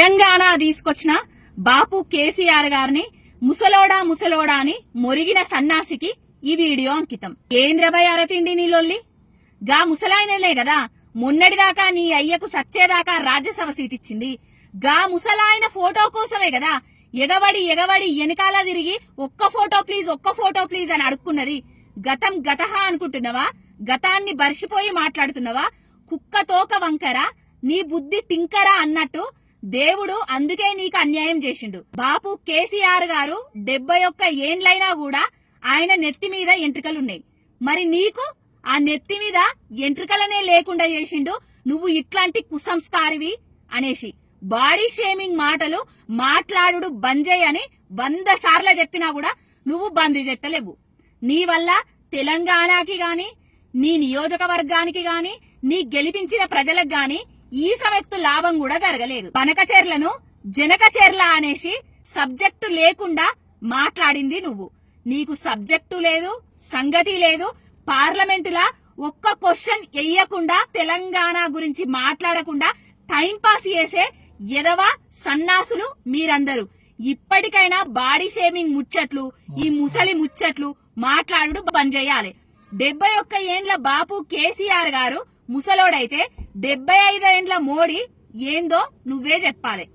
తెలంగాణ తీసుకొచ్చిన బాపు కేసీఆర్ గారిని ముసలోడా అని మొరిగిన సన్నాసికి ఈ వీడియో అంకితం. ఏంద్రబై అరతిండి నీలొల్లి గా ముసలాయనలే కదా మొన్నటిదాకా నీ అయ్యకు సచ్చేదాకా రాజ్యసభ సీట్ ఇచ్చింది. గా ముసలాయన ఫోటో కోసమే కదా ఎగబడి వెనకాల తిరిగి ఒక్క ఫోటో ప్లీజ్ అని అడుక్కున్నది. గతం గతహ అనుకుంటున్నావా? గతాన్ని బర్షిపోయి మాట్లాడుతున్నావా? కుక్క తోక వంకరా, నీ బుద్ధి టింకరా అన్నట్టు దేవుడు అందుకే నీకు అన్యాయం చేసిండు. బాపు కేసీఆర్ గారు 71 ఏండ్లైనా కూడా ఆయన నెత్తి మీద ఎంట్రుకలున్నాయి. మరి నీకు ఆ నెత్తి మీద ఎంట్రుకలనే లేకుండా చేసిండు. నువ్వు ఇట్లాంటి కుసంస్కారివి అనేసి బాడీ షేమింగ్ మాటలు మాట్లాడు బంజయ్ అని 100 సార్లు చెప్పినా కూడా నువ్వు బంద్ చెత్తలేవు. నీ వల్ల తెలంగాణకి గాని, నీ నియోజకవర్గానికి గాని, నీ గెలిపించిన ప్రజలకు గాని ఈ సమయత్తు లాభం కూడా జరగలేదు. పనకచెర్లను జనకచెర్ల అనేసి సబ్జెక్టు లేకుండా మాట్లాడింది నువ్వు. నీకు సబ్జెక్టు లేదు, సంగతి లేదు. పార్లమెంటులా ఒక్క క్వశ్చన్ వెయ్యకుండా, తెలంగాణ గురించి మాట్లాడకుండా టైం పాస్ చేసే ఎదవ సన్నాసులు మీరందరూ. ఇప్పటికైనా బాడీ షేమింగ్ ముచ్చట్లు, ఈ ముసలి ముచ్చట్లు మాట్లాడు బంద్ చేయాలి. 71 ఏండ్ల బాపు కేసీఆర్ గారు ముసలోడైతే 75 ఏండ్ల మోడీ ఏందో నువ్వే చెప్పాలి.